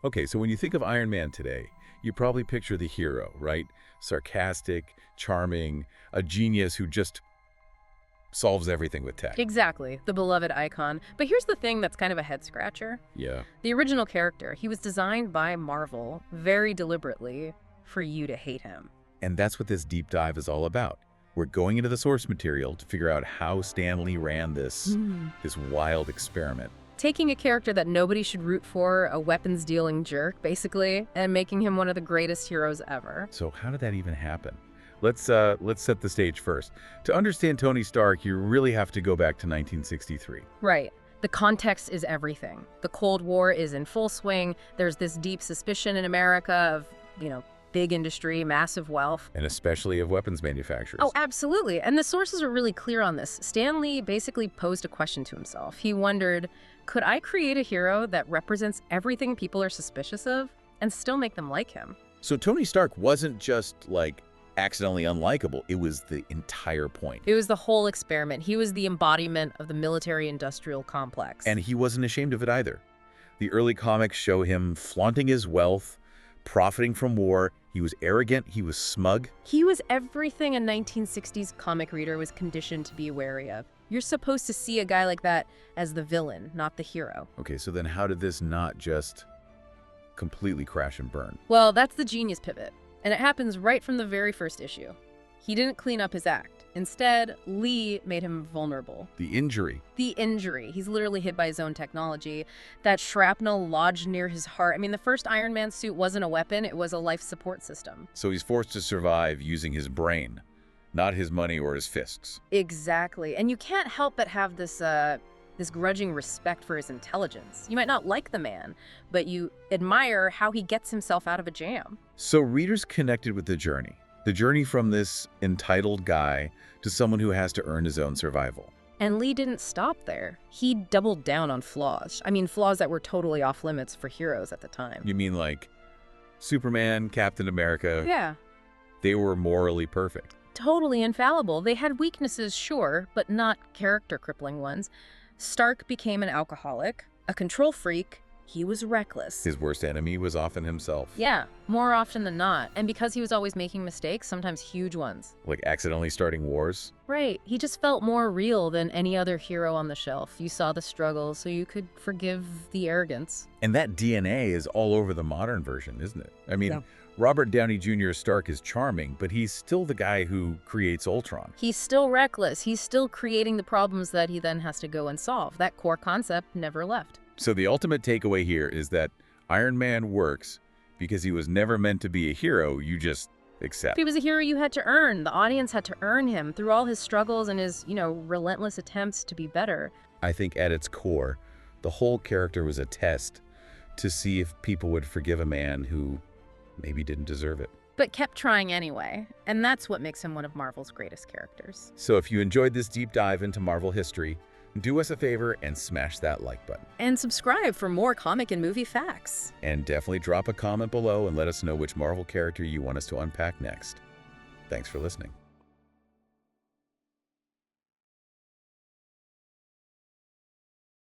Okay, so when you think of Iron Man today, you probably picture the hero, right? Sarcastic, charming, a genius who just solves everything with tech. Exactly, the beloved icon. But here's the thing that's kind of a head-scratcher. Yeah. The original character, he was designed by Marvel very deliberately for you to hate him. And that's what this deep dive is all about. We're going into the source material to figure out how Stan Lee ran this wild experiment. Taking a character that nobody should root for, a weapons-dealing jerk, basically, and making him one of the greatest heroes ever. So how did that even happen? Let's set the stage first. To understand Tony Stark, you really have to go back to 1963. Right. The context is everything. The Cold War is in full swing. There's this deep suspicion in America of, big industry, massive wealth. And especially of weapons manufacturers. Oh, absolutely. And the sources are really clear on this. Stan Lee basically posed a question to himself. He wondered, could I create a hero that represents everything people are suspicious of and still make them like him? So Tony Stark wasn't just, accidentally unlikable. It was the entire point. It was the whole experiment. He was the embodiment of the military-industrial complex. And he wasn't ashamed of it either. The early comics show him flaunting his wealth, profiting from war. He was arrogant. He was smug. He was everything a 1960s comic reader was conditioned to be wary of. You're supposed to see a guy like that as the villain, not the hero. Okay, so then how did this not just completely crash and burn? Well, that's the genius pivot. And it happens right from the very first issue. He didn't clean up his act. Instead, Lee made him vulnerable. The injury. The injury. He's literally hit by his own technology. That shrapnel lodged near his heart. I mean, the first Iron Man suit wasn't a weapon, it was a life support system. So he's forced to survive using his brain, not his money or his fists. Exactly. And you can't help but have this grudging respect for his intelligence. You might not like the man, but you admire how he gets himself out of a jam. So readers connected with the journey from this entitled guy to someone who has to earn his own survival. And Lee didn't stop there. He doubled down on flaws. I mean, flaws that were totally off limits for heroes at the time. You mean like Superman, Captain America? Yeah. They were morally perfect. Totally infallible. They had weaknesses, sure, but not character-crippling ones. Stark became an alcoholic, a control freak. He was reckless. His worst enemy was often himself. Yeah, more often than not. And because he was always making mistakes, sometimes huge ones. Like accidentally starting wars? Right. He just felt more real than any other hero on the shelf. You saw the struggle, so you could forgive the arrogance. And that DNA is all over the modern version, isn't it? I mean, Yeah. Robert Downey Jr. Stark is charming, but he's still the guy who creates Ultron. He's still reckless. He's still creating the problems that he then has to go and solve. That core concept never left. So the ultimate takeaway here is that Iron Man works because he was never meant to be a hero you just accept. If he was a hero you had to earn. The audience had to earn him through all his struggles and his, relentless attempts to be better. I think at its core, the whole character was a test to see if people would forgive a man who maybe didn't deserve it. But kept trying anyway. And that's what makes him one of Marvel's greatest characters. So if you enjoyed this deep dive into Marvel history, do us a favor and smash that like button. And subscribe for more comic and movie facts. And definitely drop a comment below and let us know which Marvel character you want us to unpack next. Thanks for listening.